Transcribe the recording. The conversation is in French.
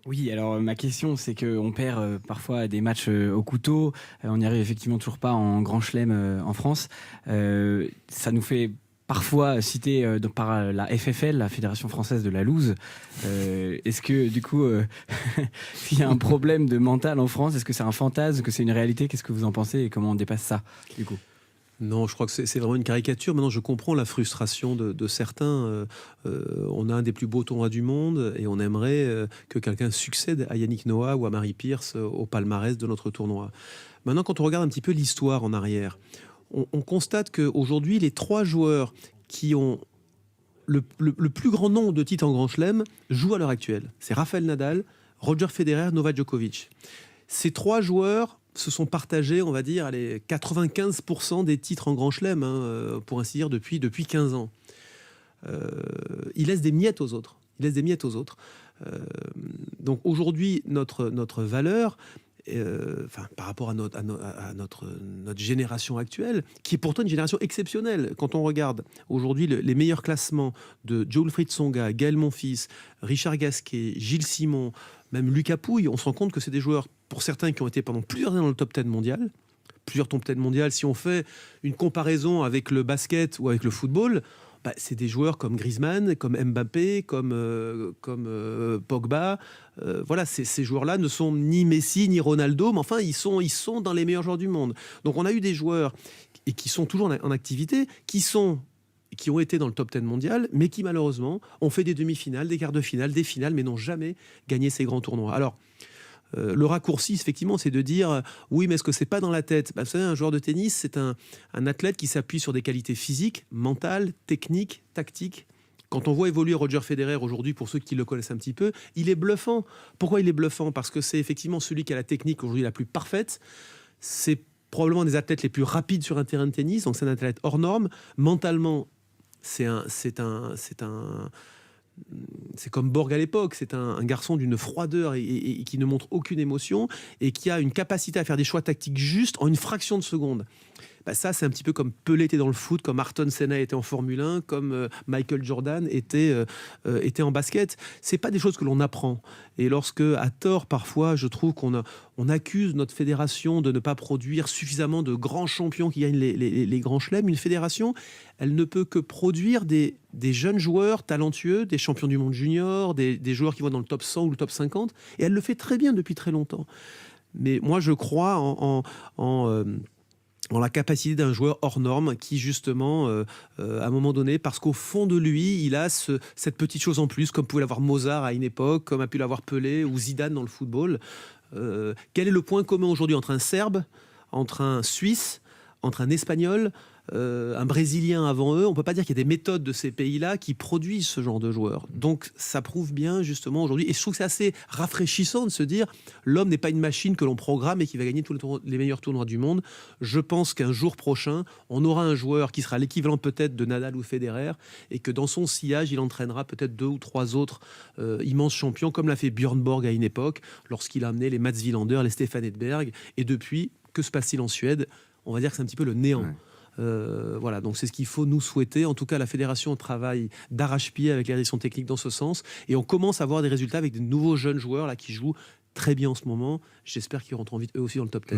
Oui, alors ma question, c'est qu'on perd parfois des matchs au couteau. On n'y arrive effectivement toujours pas en grand chelem en France. Ça nous fait parfois citer par la FFL, la Fédération française de la loose. Est-ce que du coup, s'il y a un problème de mental en France, est-ce que c'est un fantasme, que c'est une réalité? Qu'est-ce que vous en pensez et comment on dépasse ça du coup? Non, je crois que c'est vraiment une caricature. Maintenant, je comprends la frustration de certains. On a un des plus beaux tournois du monde et on aimerait que quelqu'un succède à Yannick Noah ou à Marie Pierce au palmarès de notre tournoi. Maintenant, quand on regarde un petit peu l'histoire en arrière, on constate qu'aujourd'hui, les trois joueurs qui ont le plus grand nombre de titres en Grand Chelem jouent à l'heure actuelle. C'est Rafael Nadal, Roger Federer, Novak Djokovic. Ces trois joueurs se sont partagés, on va dire, allez, 95% des titres en Grand Chelem, hein, pour ainsi dire, depuis 15 ans. Ils laissent des miettes aux autres. Ils laissent des miettes aux autres. Donc aujourd'hui, notre valeur, par rapport à notre génération actuelle, qui est pourtant une génération exceptionnelle. Quand on regarde aujourd'hui les meilleurs classements de Jo-Wilfried Tsonga, Gaël Monfils, Richard Gasquet, Gilles Simon, même Lucas Pouille, on se rend compte que c'est des joueurs, pour certains, qui ont été pendant plusieurs années dans le top 10 mondial. Plusieurs top 10 mondial, si on fait une comparaison avec le basket ou avec le football, c'est des joueurs comme Griezmann, comme Mbappé, comme Pogba. Voilà, ces joueurs-là ne sont ni Messi ni Ronaldo, mais enfin, ils sont dans les meilleurs joueurs du monde. Donc on a eu des joueurs et qui sont toujours en activité, qui ont été dans le top 10 mondial, mais qui malheureusement ont fait des demi-finales, des quarts de finale, des finales, mais n'ont jamais gagné ces grands tournois. Alors, le raccourci, effectivement, c'est de dire oui, mais est-ce que c'est pas dans la tête? Vous savez, un joueur de tennis, c'est un athlète qui s'appuie sur des qualités physiques, mentales, techniques, tactiques. Quand on voit évoluer Roger Federer aujourd'hui, pour ceux qui le connaissent un petit peu, il est bluffant. Pourquoi il est bluffant? Parce que c'est effectivement celui qui a la technique aujourd'hui la plus parfaite. C'est probablement un des athlètes les plus rapides sur un terrain de tennis, donc c'est un athlète hors norme. Mentalement, c'est comme Borg à l'époque, c'est un garçon d'une froideur et qui ne montre aucune émotion et qui a une capacité à faire des choix tactiques justes en une fraction de seconde. Ça, c'est un petit peu comme Pelé était dans le foot, comme Ayrton Senna était en Formule 1, comme Michael Jordan était en basket. C'est pas des choses que l'on apprend. Et lorsque, à tort, parfois, je trouve on accuse notre fédération de ne pas produire suffisamment de grands champions qui gagnent les grands chelems, une fédération, elle ne peut que produire des jeunes joueurs talentueux, des champions du monde junior, des joueurs qui vont dans le top 100 ou le top 50, et elle le fait très bien depuis très longtemps. Mais moi, je crois en la capacité d'un joueur hors norme qui, justement, à un moment donné, parce qu'au fond de lui, il a cette petite chose en plus, comme pouvait l'avoir Mozart à une époque, comme a pu l'avoir Pelé ou Zidane dans le football. Quel est le point commun aujourd'hui entre un Serbe, entre un Suisse, entre un Espagnol, un Brésilien avant eux? On ne peut pas dire qu'il y a des méthodes de ces pays-là qui produisent ce genre de joueurs. Donc ça prouve bien justement aujourd'hui, et je trouve que c'est assez rafraîchissant de se dire l'homme n'est pas une machine que l'on programme et qui va gagner tous les meilleurs tournois du monde. Je pense qu'un jour prochain, on aura un joueur qui sera l'équivalent peut-être de Nadal ou Federer, et que dans son sillage, il entraînera peut-être 2 ou 3 autres immenses champions, comme l'a fait Björn Borg à une époque, lorsqu'il a amené les Mats Wilander, les Stefan Edberg. Et depuis, que se passe-t-il en Suède? On va dire que c'est un petit peu le néant. Ouais. Voilà, donc c'est ce qu'il faut nous souhaiter. En tout cas, la fédération travaille d'arrache-pied avec la direction technique dans ce sens, et on commence à voir des résultats avec de nouveaux jeunes joueurs là qui jouent très bien en ce moment. J'espère qu'ils rentreront vite eux aussi dans le top 10.